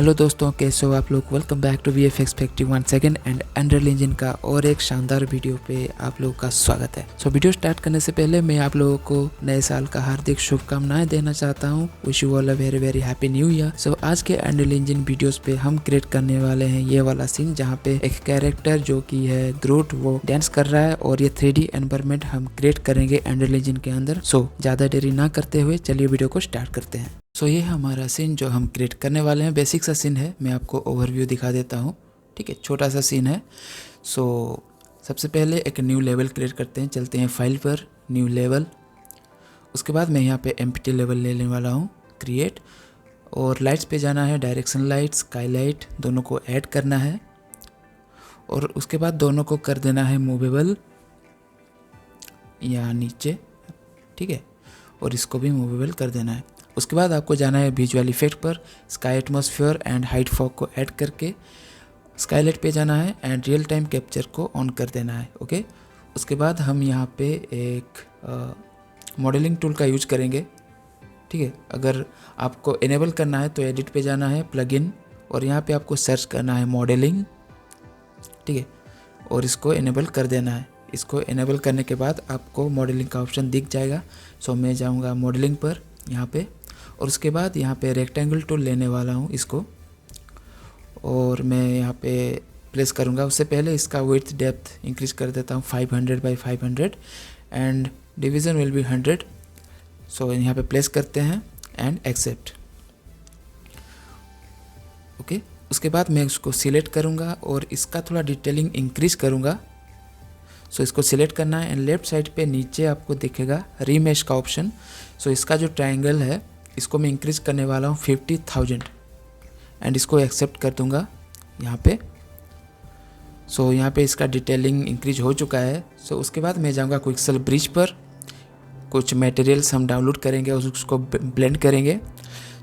Hello दोस्तों, कैसे हो आप लोग। Welcome back to VFX factory once again and unreal engine का और एक शानदार वीडियो पे आप लोगों का स्वागत है। सो वीडियो स्टार्ट करने से पहले मैं आप लोगों को नए साल का हार्दिक शुभकामनाएं देना चाहता हूं। Wish you all a very very happy new year. So आज के अनरियल इंजन वीडियोस पे हम क्रिएट करने वाले हैं ये वाला सीन जहाँ पे एक कैरेक्टर जो कि है ग्रूट वो डांस कर रहा है और ये 3D एनवायरनमेंट हम क्रिएट करेंगे अनरियल इंजन के अंदर। सो ज्यादा देरी ना करते हुए चलिए वीडियो को स्टार्ट करते हैं। सो ये हमारा सीन जो हम क्रिएट करने वाले हैं बेसिक सा सीन है। मैं आपको ओवरव्यू दिखा देता हूँ, ठीक है। छोटा सा सीन है। सो सबसे पहले एक न्यू लेवल क्रिएट करते हैं। चलते हैं फाइल पर, न्यू लेवल। उसके बाद मैं यहाँ पे एम्प्टी लेवल लेने वाला हूँ, क्रिएट। और लाइट्स पे जाना है, डायरेक्शन लाइट, स्काई लाइट, दोनों को ऐड करना है। और उसके बाद दोनों को कर देना है मूवेबल या नीचे, ठीक है। और इसको भी मूवेबल कर देना है। उसके बाद आपको जाना है विजुअल इफेक्ट पर, sky atmosphere and height fog को ऐड करके स्काईलाइट पे जाना है एंड रियल टाइम कैप्चर को ऑन कर देना है, ओके। उसके बाद हम यहाँ पे एक मॉडलिंग टूल का यूज करेंगे, ठीक है। अगर आपको इनेबल करना है तो एडिट पे जाना है, प्लगइन, और यहाँ पे आपको सर्च करना है मॉडलिंग, ठीक है। और इसको इनेबल कर देना है। इसको इनेबल करने के बाद आपको मॉडलिंग का ऑप्शन दिख जाएगा। सो मैं जाऊँगा मॉडलिंग पर यहाँ पे, और उसके बाद यहाँ पे रेक्टेंगल टूल लेने वाला हूँ इसको, और मैं यहाँ पे प्लेस करूँगा। उससे पहले इसका विड्थ डेप्थ इंक्रीज कर देता हूँ 500 by 500 and division will be 100। सो यहाँ पे प्लेस करते हैं एंड एक्सेप्ट, ओके। उसके बाद मैं उसको सिलेक्ट करूँगा और इसका थोड़ा डिटेलिंग इंक्रीज करूँगा। सो इसको सिलेक्ट करना है एंड लेफ्ट साइड पे नीचे आपको दिखेगा रीमेश का ऑप्शन। सो इसका जो ट्रायंगल है इसको मैं इंक्रीज करने वाला हूँ 50,000 एंड इसको एक्सेप्ट कर दूंगा यहाँ पे। सो यहाँ पे इसका डिटेलिंग इंक्रीज हो चुका है। सो उसके बाद मैं जाऊँगा क्विक्सेल ब्रिज पर, कुछ मटेरियल्स हम डाउनलोड करेंगे और उसको ब्लेंड करेंगे।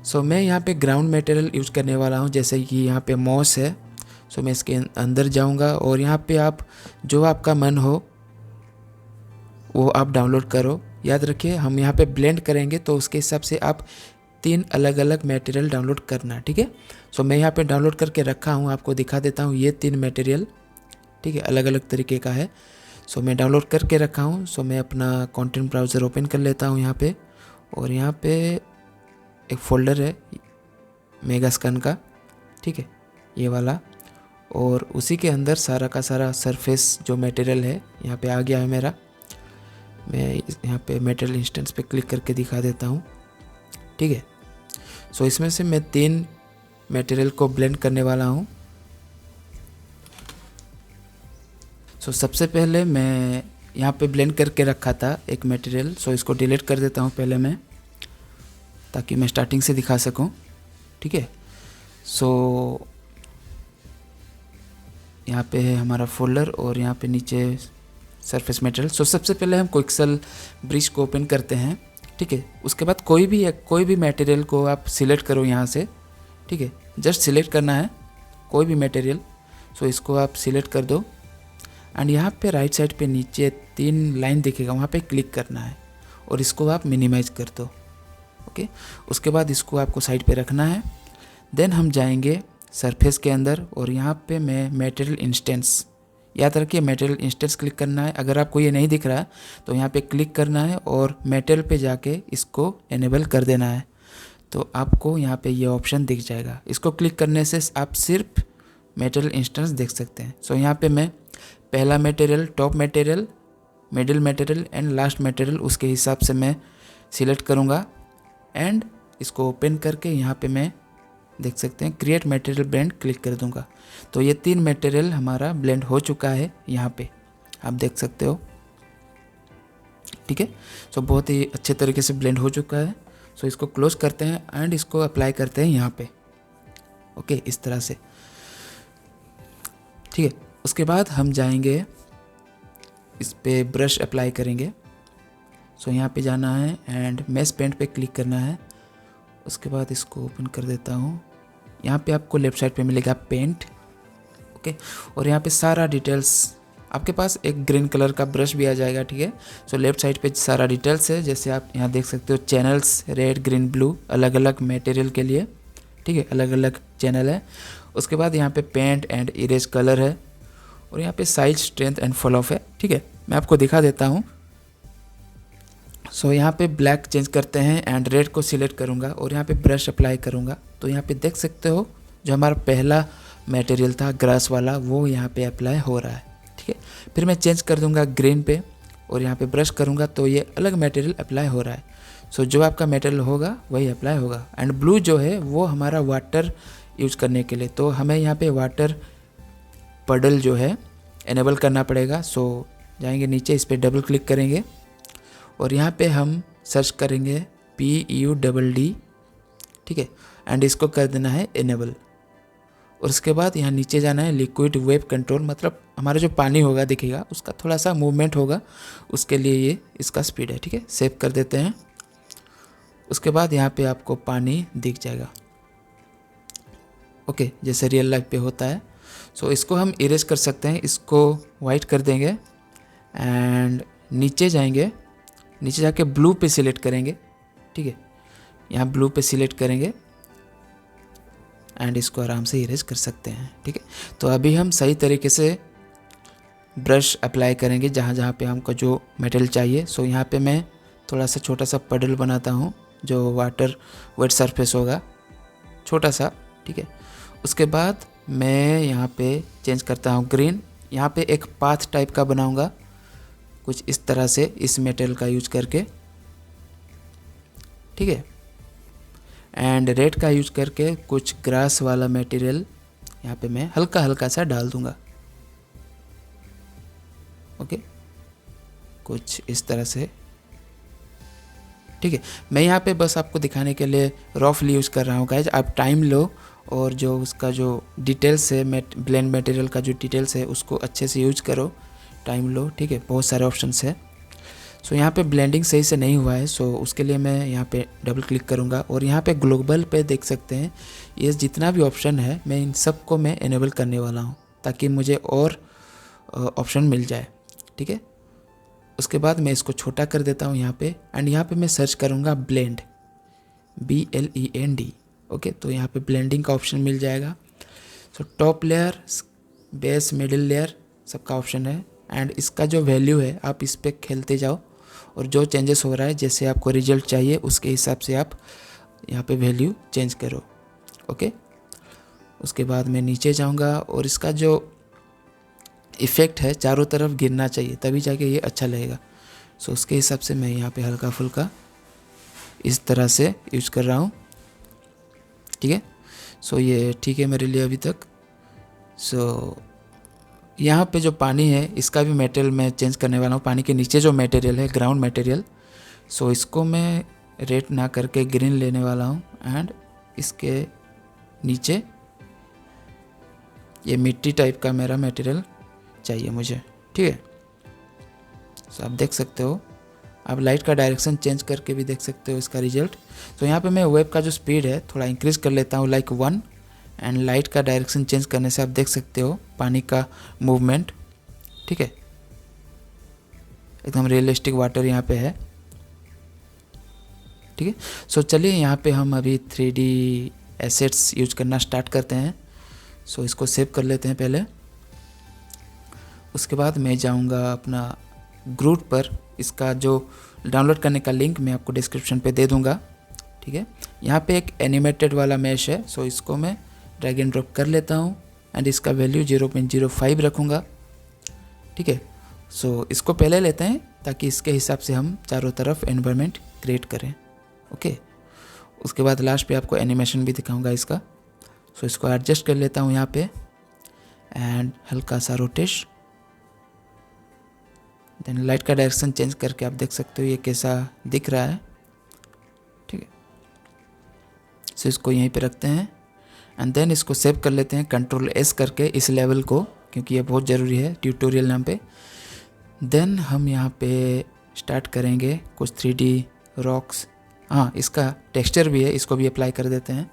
सो मैं यहाँ पे ग्राउंड मटेरियल यूज करने वाला हूँ, जैसे कि यहाँ पे मॉस है। सो मैं इसके अंदर जाऊँगा और यहाँ पे आप जो आपका मन हो वो आप डाउनलोड करो। याद रखिए हम यहाँ पे ब्लेंड करेंगे तो उसके हिसाब से आप 3 अलग अलग मटेरियल डाउनलोड करना, ठीक है। सो मैं यहाँ पे डाउनलोड करके रखा हूँ, आपको दिखा देता हूँ ये 3 मटेरियल, ठीक है, अलग अलग तरीके का है। सो मैं डाउनलोड करके रखा हूँ। सो मैं अपना कंटेंट ब्राउज़र ओपन कर लेता हूँ यहाँ पे, और यहाँ पे एक फोल्डर है मेगास्कन का, ठीक है, ये वाला। और उसी के अंदर सारा का सारा सरफेस जो मटेरियल है यहाँ पे आ गया है मेरा। मैं यहाँ पे मटेरियल इंस्टेंस पे क्लिक करके दिखा देता हूँ, ठीक है। सो इसमें से मैं 3 मटेरियल को ब्लेंड करने वाला हूँ। सो सबसे पहले मैं यहाँ पे ब्लेंड करके रखा था एक मटेरियल। सो इसको डिलीट कर देता हूँ पहले मैं, ताकि मैं स्टार्टिंग से दिखा सकूँ, ठीक है। सो यहाँ पे है हमारा फोल्डर और यहाँ पे नीचे सरफेस मटेरियल। सो सबसे पहले हम क्विक्सेल ब्रिज को ओपन करते हैं, ठीक है। उसके बाद कोई भी मटेरियल को आप सिलेक्ट करो यहाँ से, ठीक है। जस्ट सिलेक्ट करना है कोई भी मटेरियल। सो इसको आप सिलेक्ट कर दो एंड यहाँ पे राइट साइड पे नीचे 3 लाइन दिखेगा, वहाँ पे क्लिक करना है और इसको आप मिनिमाइज कर दो, ओके। उसके बाद इसको आपको साइड पे रखना है। देन हम जाएंगे सरफेस के अंदर और यहाँ पे मैं मटेरियल इंस्टेंस, याद रखिए मटेरियल इंस्टेंस क्लिक करना है। अगर आपको ये नहीं दिख रहा है तो यहाँ पे क्लिक करना है और मटेरियल पे जाके इसको इनेबल कर देना है, तो आपको यहाँ पे ये ऑप्शन दिख जाएगा। इसको क्लिक करने से आप सिर्फ मटेरियल इंस्टेंस देख सकते हैं। सो यहाँ पे मैं पहला material, top material, middle material and last material उसके हिसाब से मैं सिलेक्ट करूँगा एंड इसको ओपन करके यहाँ पे मैं देख सकते हैं क्रिएट मटेरियल ब्लेंड क्लिक कर दूंगा। तो ये 3 मटेरियल हमारा ब्लेंड हो चुका है, यहाँ पे आप देख सकते हो, ठीक है। सो बहुत ही अच्छे तरीके से ब्लेंड हो चुका है। सो इसको क्लोज करते हैं एंड इसको अप्लाई करते हैं यहाँ पे, ओके, इस तरह से, ठीक है। उसके बाद हम जाएंगे इस पे ब्रश अप्लाई करेंगे। सो यहाँ पे जाना है एंड मेश पेंट पे क्लिक करना है। उसके बाद इसको ओपन कर देता हूँ। यहाँ पे आपको लेफ्ट साइड पे मिलेगा पेंट, ओके। और यहाँ पे सारा डिटेल्स आपके पास एक ग्रीन कलर का ब्रश भी आ जाएगा, ठीक है। सो लेफ्ट साइड पे सारा डिटेल्स है, जैसे आप यहाँ देख सकते हो चैनल्स रेड ग्रीन ब्लू अलग अलग मटेरियल के लिए, ठीक है, अलग अलग चैनल है। उसके बाद यहाँ पे पेंट एंड इरेज कलर है और यहाँ पे size, strength and fall of है। ठीक है, मैं आपको दिखा देता हूँ। सो यहाँ पे ब्लैक चेंज करते हैं एंड रेड को सिलेक्ट करूँगा और यहाँ पे ब्रश अप्लाई करूँगा। तो यहाँ पे देख सकते हो जो हमारा पहला मटेरियल था ग्रास वाला वो यहाँ पे अप्लाई हो रहा है। ठीक है, फिर मैं चेंज कर दूँगा ग्रीन पे और यहाँ पे ब्रश करूँगा तो ये अलग मटेरियल अप्लाई हो रहा है। सो जो आपका मटेरियल होगा वही अप्लाई होगा। एंड ब्लू जो है वो हमारा वाटर यूज करने के लिए, तो हमें यहाँ पे वाटर पडल जो है इनेबल करना पड़ेगा। सो जाएंगे नीचे, इस पर डबल क्लिक करेंगे और यहाँ पे हम सर्च करेंगे PUDD। ठीक है, एंड इसको कर देना है इनेबल। और उसके बाद यहाँ नीचे जाना है लिक्विड वेव कंट्रोल, मतलब हमारा जो पानी होगा दिखेगा उसका थोड़ा सा मूवमेंट होगा, उसके लिए ये इसका स्पीड है। ठीक है, सेव कर देते हैं। उसके बाद यहाँ पे आपको पानी दिख जाएगा, ओके, जैसे रियल लाइफ पे होता है। सो इसको हम इरेज कर सकते हैं, इसको वाइट कर देंगे एंड नीचे जाएंगे, नीचे जाके ब्लू पे सिलेक्ट करेंगे। ठीक है, यहाँ ब्लू पे सिलेक्ट करेंगे एंड इसको आराम से इरेज कर सकते हैं। ठीक है, तो अभी हम सही तरीके से ब्रश अप्लाई करेंगे जहाँ जहाँ पे हमको जो मटेरियल चाहिए। सो यहाँ पे मैं थोड़ा सा छोटा सा पडल बनाता हूँ जो वाटर वेट सरफेस होगा, छोटा सा। ठीक है, उसके बाद मैं यहाँ पे चेंज करता हूँ ग्रीन। यहाँ पे एक पाथ टाइप का बनाऊँगा कुछ इस तरह से, इस मटेरियल का यूज करके। ठीक है, एंड रेड का यूज करके कुछ ग्रास वाला मटेरियल यहाँ पे मैं हल्का हल्का सा डाल दूंगा। ओके, कुछ इस तरह से। ठीक है, मैं यहाँ पे बस आपको दिखाने के लिए रफली यूज कर रहा हूँ गाइज। आप टाइम लो और जो उसका जो डिटेल्स है, ब्लेंड मटेरियल का जो डिटेल्स है उसको अच्छे से यूज करो, टाइम लो। ठीक है, बहुत सारे ऑप्शंस है। सो यहाँ पे ब्लेंडिंग सही से नहीं हुआ है, सो उसके लिए मैं यहाँ पे डबल क्लिक करूँगा और यहाँ पे ग्लोबल पे देख सकते हैं ये जितना भी ऑप्शन है मैं इन सब को मैं इनेबल करने वाला हूँ ताकि मुझे और ऑप्शन मिल जाए। ठीक है, उसके बाद मैं इसको छोटा कर देता हूँ यहाँ पे एंड यहाँ पे मैं सर्च करूँगा ब्लेंड, BLEND। ओके, तो यहाँ पे ब्लेंडिंग का ऑप्शन मिल जाएगा। So top layer, base, middle layer सबका ऑप्शन है एंड इसका जो वैल्यू है आप इस पर खेलते जाओ और जो चेंजेस हो रहा है जैसे आपको रिजल्ट चाहिए उसके हिसाब से आप यहाँ पे वैल्यू चेंज करो। ओके, उसके बाद मैं नीचे जाऊँगा और इसका जो इफ़ेक्ट है चारों तरफ गिरना चाहिए तभी जाके ये अच्छा लगेगा। सो उसके हिसाब से मैं यहाँ पे हल्का फुल्का इस तरह से यूज कर रहा हूँ। ठीक है, सो ये ठीक है मेरे लिए अभी तक। सो यहाँ पे जो पानी है इसका भी मटेरियल मैं चेंज करने वाला हूँ। पानी के नीचे जो मटेरियल है ग्राउंड मटेरियल, सो इसको मैं रेड ना करके ग्रीन लेने वाला हूँ एंड इसके नीचे ये मिट्टी टाइप का मेरा मटेरियल चाहिए मुझे। ठीक है, सो आप देख सकते हो, आप लाइट का डायरेक्शन चेंज करके भी देख सकते हो इसका रिजल्ट। तो यहाँ पे मैं वेब का जो स्पीड है थोड़ा इंक्रीज़ कर लेता हूँ लाइक 1 एंड लाइट का डायरेक्शन चेंज करने से आप देख सकते हो पानी का मूवमेंट। ठीक है, एकदम रियलिस्टिक वाटर यहाँ पे है। ठीक है, सो चलिए यहाँ पे हम अभी 3D एसेट्स यूज करना स्टार्ट करते हैं। सो इसको सेव कर लेते हैं पहले। उसके बाद मैं जाऊँगा अपना ग्रूट पर, इसका जो डाउनलोड करने का लिंक मैं आपको डिस्क्रिप्शन पे दे दूँगा। ठीक है, यहाँ पे एक एनिमेटेड वाला मैश है, सो इसको मैं ड्रैग एंड ड्रॉप कर लेता हूँ एंड इसका वैल्यू 0.05 रखूँगा। ठीक है, सो इसको पहले लेते हैं ताकि इसके हिसाब से हम चारों तरफ एनवायरनमेंट क्रिएट करें। ओके, उसके बाद लास्ट पे आपको एनिमेशन भी दिखाऊंगा इसका। सो इसको एडजस्ट कर लेता हूँ यहाँ पे एंड हल्का सा रोटेश, देन लाइट का डायरेक्शन चेंज करके आप देख सकते हो ये कैसा दिख रहा है। ठीक है, सो इसको यहीं पे रखते हैं एंड देन इसको सेव कर लेते हैं Ctrl+S करके इस लेवल को, क्योंकि ये बहुत ज़रूरी है ट्यूटोरियल नाम पे। देन हम यहाँ पे स्टार्ट करेंगे कुछ 3D रॉक्स। हाँ, इसका टेक्सचर भी है, इसको भी अप्लाई कर देते हैं।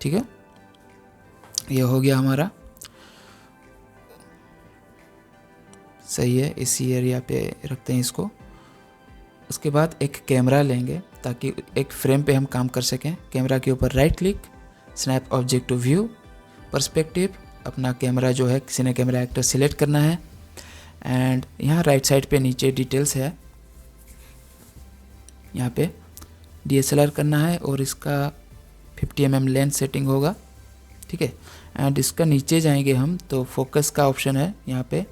ठीक है, ये हो गया हमारा, सही है। इसी एरिया पे रखते हैं इसको। उसके बाद एक कैमरा लेंगे ताकि एक फ्रेम पे हम काम कर सकें। कैमरा के ऊपर right click snap object to view, perspective, अपना कैमरा जो है सिने कैमरा एक्टर सिलेक्ट करना है। एंड यहाँ राइट साइड पे नीचे डिटेल्स है, यहाँ पे DSLR करना है और इसका 50 mm लेंस सेटिंग होगा, ठीक है। एंड इसका नीचे जाएंगे हम तो फोकस का ऑप्शन है यहाँ पे।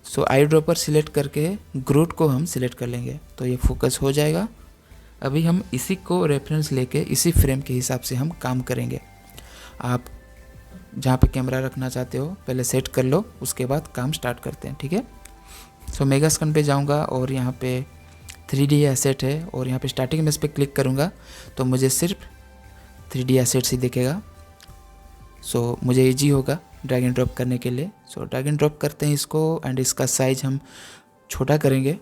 सो आई ड्रॉपर सिलेक्ट करके ग्रूट को हम सिलेक्ट कर लेंगे तो ये फोकस हो जाएगा। अभी हम इसी को रेफरेंस लेके इसी फ्रेम के हिसाब से हम काम करेंगे। आप जहाँ पे कैमरा रखना चाहते हो पहले सेट कर लो, उसके बाद काम स्टार्ट करते हैं, ठीक है। सो मेगास्कन पे जाऊँगा और यहाँ पे 3D एसेट है और यहाँ पे स्टार्टिंग इमेज पे क्लिक करूँगा तो मुझे सिर्फ 3D एसेट्स ही दिखेगा। सो मुझे इजी होगा ड्रैग एंड ड्रॉप करने के लिए। सो ड्रैग एंड ड्रॉप करते हैं इसको एंड इसका साइज हम छोटा करेंगे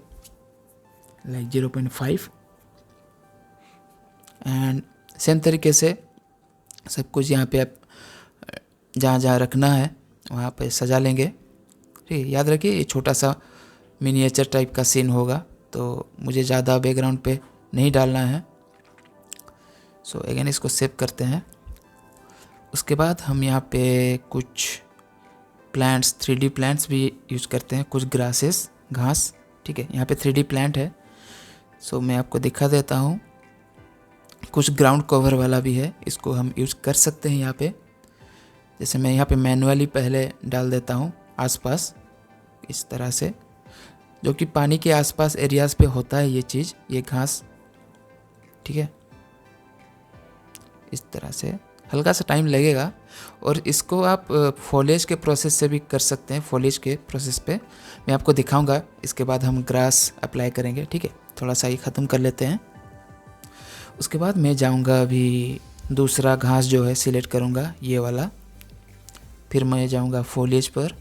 लाइक 0.5 एंड सेम तरीके से सब कुछ यहाँ पे आप जहाँ जहाँ रखना है वहाँ पे सजा लेंगे, ठीक है। याद रखिए ये छोटा सा मिनिएचर टाइप का सीन होगा तो मुझे ज़्यादा बैकग्राउंड पे नहीं डालना है। सो अगेन इसको सेव करते हैं। उसके बाद हम यहाँ पे कुछ प्लांट्स 3D प्लांट्स भी यूज करते हैं, कुछ ग्रासेस घास, ठीक है। यहाँ पे 3D प्लांट है। सो मैं आपको दिखा देता हूँ, कुछ ग्राउंड कवर वाला भी है, इसको हम यूज कर सकते हैं यहाँ पे। जैसे मैं यहाँ पे मैनुअली पहले डाल देता हूँ आसपास इस तरह से, जो कि पानी के आसपास एरियाज़ पे होता है ये चीज़, ये घास, ठीक है। इस तरह से हल्का सा टाइम लगेगा और इसको आप फॉलेज के प्रोसेस से भी कर सकते हैं। फॉलेज के प्रोसेस पे मैं आपको दिखाऊंगा, इसके बाद हम ग्रास अप्लाई करेंगे, ठीक है। थोड़ा सा ये ख़त्म कर लेते हैं। उसके बाद मैं जाऊंगा अभी दूसरा घास जो है सिलेक्ट करूंगा ये वाला, फिर मैं जाऊंगा फॉलेज पर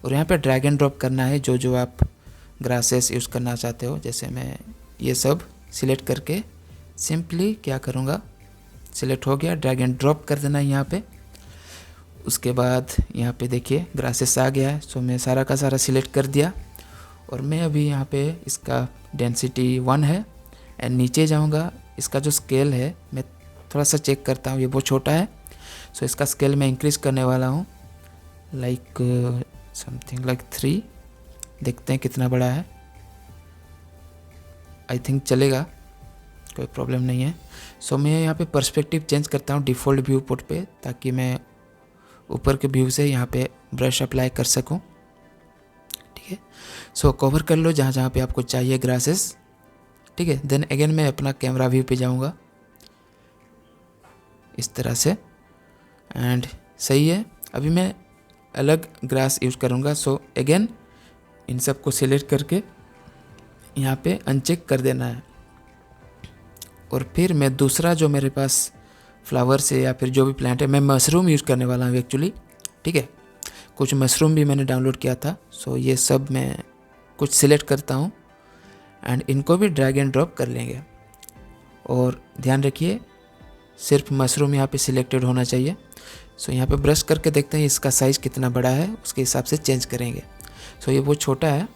और यहाँ पे ड्रैग एंड ड्रॉप करना है जो जो आप ग्रासेस यूज़ करना चाहते हो। जैसे मैं ये सब सिलेक्ट करके सिंपली क्या करूँगा, सिलेक्ट हो गया, ड्रैग एंड ड्रॉप कर देना है यहाँ पे। उसके बाद यहाँ पे देखिए ग्रासेस आ गया है। सो मैं सारा का सारा सिलेक्ट कर दिया और मैं अभी यहाँ पे इसका डेंसिटी 1 है एंड नीचे जाऊँगा, इसका जो स्केल है मैं थोड़ा सा चेक करता हूँ, ये बहुत छोटा है। सो इसका स्केल मैं इंक्रीज़ करने वाला हूँ लाइक समथिंग लाइक 3, देखते हैं कितना बड़ा है। आई थिंक चलेगा, कोई प्रॉब्लम नहीं है। सो मैं यहाँ पे पर्सपेक्टिव चेंज करता हूँ डिफ़ॉल्ट व्यू पोर्ट पे, ताकि मैं ऊपर के व्यू से यहाँ पे ब्रश अप्लाई कर सकूँ, ठीक है। सो कवर कर लो जहाँ जहाँ पे आपको चाहिए ग्रासेस, ठीक है। देन अगेन मैं अपना कैमरा व्यू पे जाऊँगा इस तरह से एंड सही है। अभी मैं अलग ग्रास यूज़ करूँगा। सो अगेन इन सब को सिलेक्ट करके यहाँ पे अनचेक कर देना है और फिर मैं दूसरा जो मेरे पास फ्लावर से या फिर जो भी प्लांट है, मैं मशरूम यूज़ करने वाला हूँ एक्चुअली, ठीक है। कुछ मशरूम भी मैंने डाउनलोड किया था। सो ये सब मैं कुछ सिलेक्ट करता हूँ एंड इनको भी ड्रैग एंड ड्रॉप कर लेंगे। और ध्यान रखिए सिर्फ मशरूम यहाँ पे सिलेक्टेड होना चाहिए। सो यहाँ पे ब्रश करके देखते हैं इसका साइज़ कितना बड़ा है, उसके हिसाब से चेंज करेंगे। सो ये बहुत छोटा है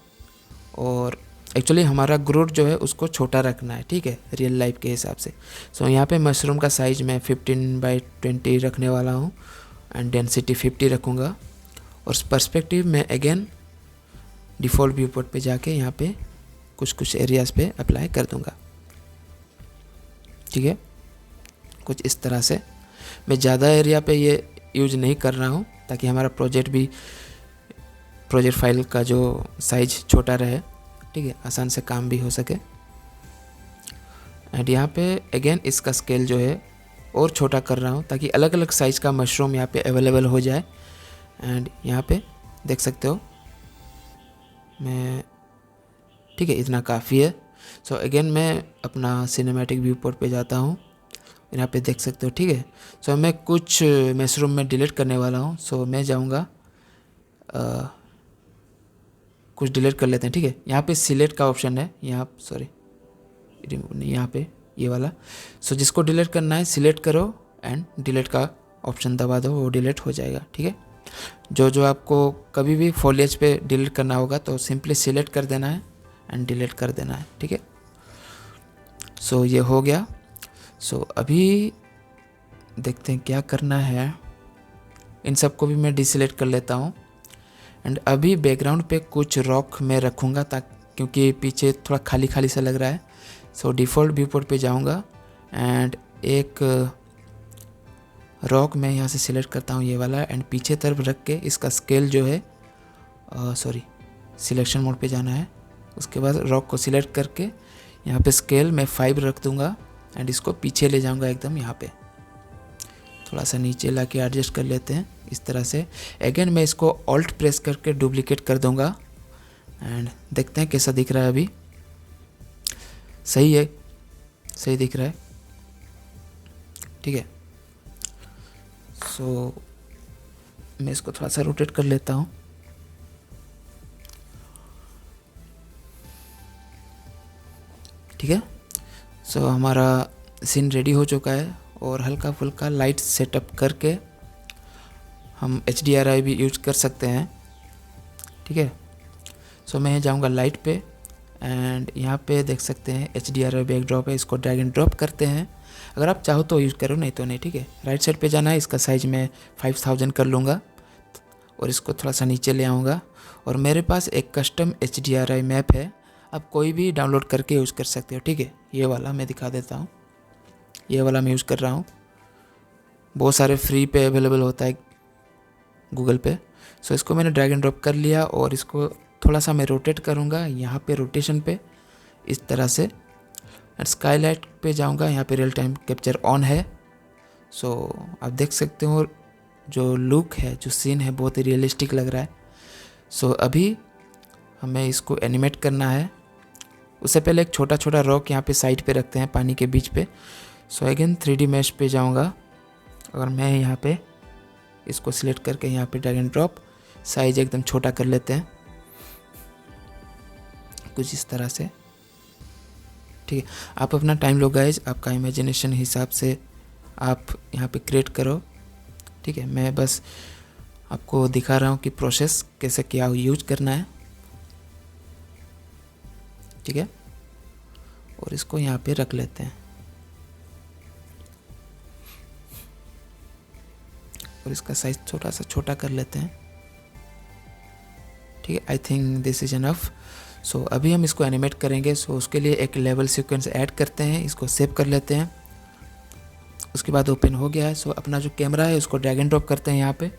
और एक्चुअली हमारा ग्रोथ जो है उसको छोटा रखना है, ठीक है, रियल लाइफ के हिसाब से। सो यहाँ पे मशरूम का साइज़ मैं 15/20 रखने वाला हूँ एंड डेंसिटी 50 रखूँगा। और पर्सपेक्टिव में अगेन डिफ़ॉल्ट व्यू पोर्ट पे जाके यहाँ पे कुछ कुछ एरियाज़ पे अप्लाई कर दूँगा, ठीक है। कुछ इस तरह से मैं ज़्यादा एरिया पे ये यूज़ नहीं कर रहा हूँ ताकि हमारा प्रोजेक्ट फाइल का जो साइज़ छोटा रहे, ठीक है, आसान से काम भी हो सके। एंड यहाँ पे अगेन इसका स्केल जो है और छोटा कर रहा हूँ ताकि अलग अलग साइज़ का मशरूम यहाँ पे अवेलेबल हो जाए। एंड यहाँ पे देख सकते हो मैं, ठीक है, इतना काफ़ी है। सो अगेन मैं अपना सिनेमैटिक व्यू पोर्ट पे जाता हूँ, यहाँ पे देख सकते हो, ठीक है। सो मैं कुछ मशरूम में डिलीट करने वाला हूँ। सो मैं जाऊँगा कुछ डिलीट कर लेते हैं, ठीक है। यहाँ पे सिलेक्ट का ऑप्शन है, यहाँ सॉरी रिमूव नहीं, यहाँ पे ये वाला। सो जिसको डिलीट करना है सिलेक्ट करो एंड डिलीट का ऑप्शन दबा दो, वो डिलीट हो जाएगा, ठीक है। जो जो आपको कभी भी फॉलिएज पे डिलीट करना होगा तो सिंपली सिलेक्ट कर देना है एंड डिलीट कर देना है, ठीक है। सो ये हो गया। सो अभी देखते हैं क्या करना है। इन सबको भी मैं डिसेलेक्ट कर लेता हूँ। एंड अभी बैकग्राउंड पे कुछ रॉक मैं रखूँगा ताकि, क्योंकि पीछे थोड़ा खाली खाली सा लग रहा है। सो डिफ़ॉल्ट व्यू पोर्ट पे जाऊँगा एंड एक रॉक मैं यहाँ से सिलेक्ट करता हूँ, ये वाला, एंड पीछे तरफ रख के इसका स्केल जो है सिलेक्शन मोड पे जाना है। उसके बाद रॉक को सिलेक्ट करके यहाँ पे स्केल मैं 5 रख दूँगा एंड इसको पीछे ले जाऊँगा एकदम यहाँ पे। थोड़ा सा नीचे ला के एडजस्ट कर लेते हैं इस तरह से। अगेन मैं इसको ऑल्ट प्रेस करके डुप्लीकेट कर दूँगा एंड देखते हैं कैसा दिख रहा है। अभी सही है, सही दिख रहा है, ठीक है। सो मैं इसको थोड़ा सा रोटेट कर लेता हूँ। ठीक है। सो हमारा सीन रेडी हो चुका है और हल्का फुल्का लाइट सेटअप करके हम HDRI भी यूज कर सकते हैं। ठीक है। सो मैं जाऊंगा लाइट पे एंड यहाँ पे देख सकते हैं HDRI बैकड्रॉप है, इसको ड्रैग एंड ड्रॉप करते हैं। अगर आप चाहो तो यूज़ करो, नहीं तो नहीं। ठीक है। राइट साइड पे जाना है, इसका साइज़ मैं 5000 कर लूँगा और इसको थोड़ा सा नीचे ले आऊँगा। और मेरे पास एक कस्टम HDRI मैप है, आप कोई भी डाउनलोड करके यूज़ कर सकते हो। ठीक है। ये वाला मैं दिखा देता हूँ, ये वाला मैं यूज़ कर रहा हूँ। बहुत सारे फ्री पे अवेलेबल होता है गूगल पे। सो इसको मैंने ड्रैग एंड ड्रॉप कर लिया और इसको थोड़ा सा मैं रोटेट करूँगा यहाँ पे रोटेशन पे इस तरह से। एंड स्काईलाइट पे जाऊँगा, यहाँ पे रियल टाइम कैप्चर ऑन है। सो आप देख सकते हो जो लुक है, जो सीन है, बहुत ही रियलिस्टिक लग रहा है। सो अभी हमें इसको एनिमेट करना है। उससे पहले एक छोटा छोटा रॉक यहाँ पे साइड पे रखते हैं पानी के बीच पे। सो अगेन 3D मैश पे जाऊँगा और मैं यहाँ पे इसको सिलेक्ट करके यहाँ पे ड्रैग एंड ड्रॉप, साइज एकदम छोटा कर लेते हैं कुछ इस तरह से। ठीक है। आप अपना टाइम लो गाइज, आपका इमेजिनेशन हिसाब से आप यहाँ पे क्रिएट करो। ठीक है। मैं बस आपको दिखा रहा हूँ कि प्रोसेस कैसे क्या यूज करना है। ठीक है। और इसको यहाँ पे रख लेते हैं और इसका साइज थोड़ा सा छोटा कर लेते हैं। ठीक है। I think this is enough. So अभी हम इसको एनिमेट करेंगे। सो उसके लिए एक लेवल सीक्वेंस ऐड करते हैं, इसको सेव कर लेते हैं। उसके बाद ओपन हो गया है। सो अपना जो कैमरा है उसको ड्रैग एंड ड्रॉप करते हैं यहाँ पे।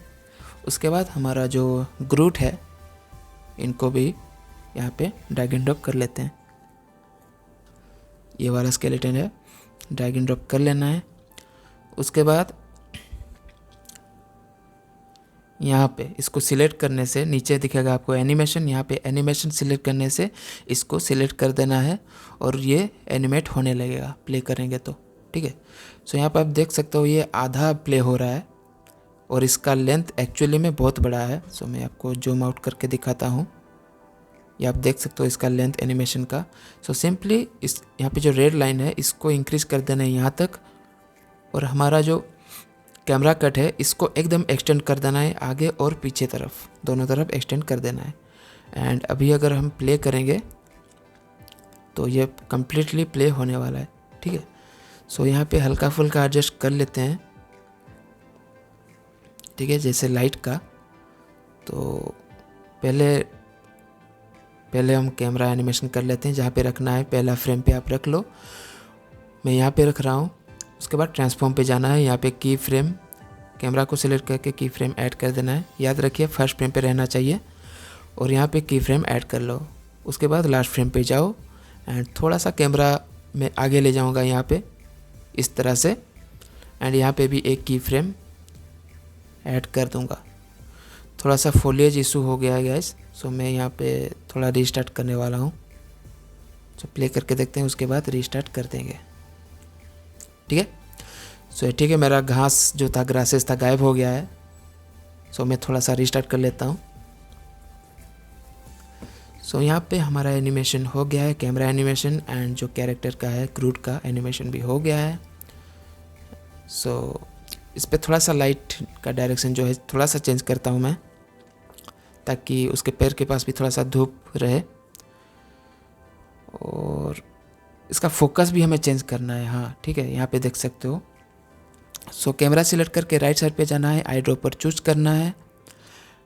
उसके बाद हमारा जो ग्रूट है इनको भी यहाँ पे ड्रैग एंड ड्रॉप कर लेते हैं। ये वाला स्केलेटन है, ड्रैग एंड ड्रॉप कर लेना है। उसके बाद यहाँ पे इसको सिलेक्ट करने से नीचे दिखेगा आपको एनिमेशन, यहाँ पे एनिमेशन सिलेक्ट करने से इसको सिलेक्ट कर देना है और ये एनिमेट होने लगेगा प्ले करेंगे तो। ठीक है। सो यहाँ पे आप देख सकते हो ये आधा प्ले हो रहा है और इसका लेंथ एक्चुअली में बहुत बड़ा है। सो मैं आपको जूम आउट करके दिखाता हूँ, ये आप देख सकते हो इसका लेंथ एनिमेशन का। सो सिंपली इस यहाँ पे जो रेड लाइन है इसको इंक्रीज कर देना है यहाँ तक और हमारा जो कैमरा कट है इसको एकदम एक्सटेंड कर देना है आगे और पीछे तरफ, दोनों तरफ एक्सटेंड कर देना है। एंड अभी अगर हम प्ले करेंगे तो ये कम्प्लीटली प्ले होने वाला है। ठीक है। सो यहाँ पे हल्का फुल्का एडजस्ट कर लेते हैं। ठीक है। जैसे लाइट का तो पहले हम कैमरा एनिमेशन कर लेते हैं, जहाँ पे रखना है पहला फ्रेम पे आप रख लो, मैं यहाँ पे रख रहा हूँ। उसके बाद ट्रांसफॉर्म पे जाना है, यहाँ पे की फ्रेम, कैमरा को सिलेक्ट करके की फ्रेम ऐड कर देना है। याद रखिए फर्स्ट फ्रेम पे रहना चाहिए और यहाँ पे की फ्रेम ऐड कर लो। उसके बाद लास्ट फ्रेम पे जाओ एंड थोड़ा सा कैमरा मैं आगे ले जाऊँगा यहाँ पे इस तरह से एंड यहाँ पे भी एक की फ्रेम ऐड कर दूँगा। थोड़ा सा फोलिएज इशू हो गया है गाइस, सो मैं यहाँ पे थोड़ा रीस्टार्ट करने वाला हूँ। सो प्ले करके देखते हैं, उसके बाद रीस्टार्ट कर देंगे। ठीक है। सो ठीक है, मेरा घास जो था, ग्रासेस था, गायब हो गया है। सो मैं थोड़ा सा रीस्टार्ट कर लेता हूँ। सो यहाँ पे हमारा एनिमेशन हो गया है, कैमरा एनिमेशन एंड जो कैरेक्टर का है ग्रूट का एनिमेशन भी हो गया है। सो इस पर थोड़ा सा लाइट का डायरेक्शन जो है थोड़ा सा चेंज करता हूँ मैं, ताकि उसके पैर के पास भी थोड़ा सा धूप रहे और इसका फोकस भी हमें चेंज करना है। हाँ ठीक है। यहाँ पे देख सकते हो सो कैमरा सिलेक्ट करके राइट साइड पे जाना है, आई ड्रॉपर चूज करना है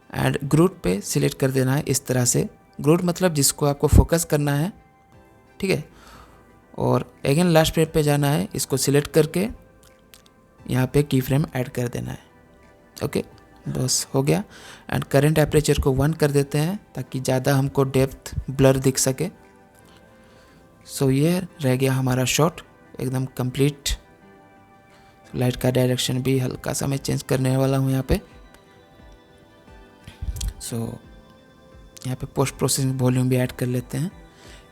एंड ग्रुड पे सिलेक्ट कर देना है इस तरह से। ग्रुड मतलब जिसको आपको फोकस करना है, ठीक है। और अगेन लास्ट फ्रेम पे जाना है, इसको सिलेक्ट करके यहाँ पे की फ्रेम ऐड कर देना है। ओके, बस हो गया। एंड करंट एपरेचर को 1 कर देते हैं ताकि ज़्यादा हमको डेप्थ ब्लर दिख सके। सो ये रह गया हमारा शॉट एकदम कंप्लीट। लाइट का डायरेक्शन भी हल्का सा मैं चेंज करने वाला हूँ यहाँ पे। सो यहाँ पे पोस्ट प्रोसेसिंग वॉल्यूम भी ऐड कर लेते हैं।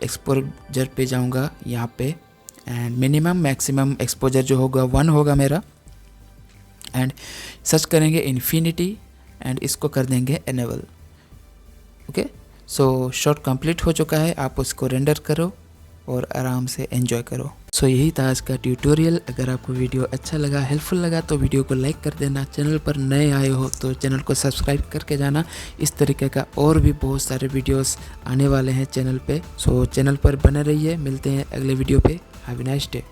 एक्सपोजर पे जाऊँगा यहाँ पे एंड मिनिमम मैक्सिमम एक्सपोजर जो होगा 1 होगा मेरा। एंड सर्च करेंगे इन्फिनिटी एंड इसको कर देंगे एनेबल। ओके, सो शॉट कंप्लीट हो चुका है। आप उसको रेंडर करो और आराम से एंजॉय करो। सो यही था आज का ट्यूटोरियल। अगर आपको वीडियो अच्छा लगा, हेल्पफुल लगा तो वीडियो को लाइक कर देना। चैनल पर नए आए हो तो चैनल को सब्सक्राइब करके जाना। इस तरीके का और भी बहुत सारे वीडियोस आने वाले हैं चैनल पे। सो चैनल पर बने रहिए। मिलते हैं अगले वीडियो पे। Have a nice day.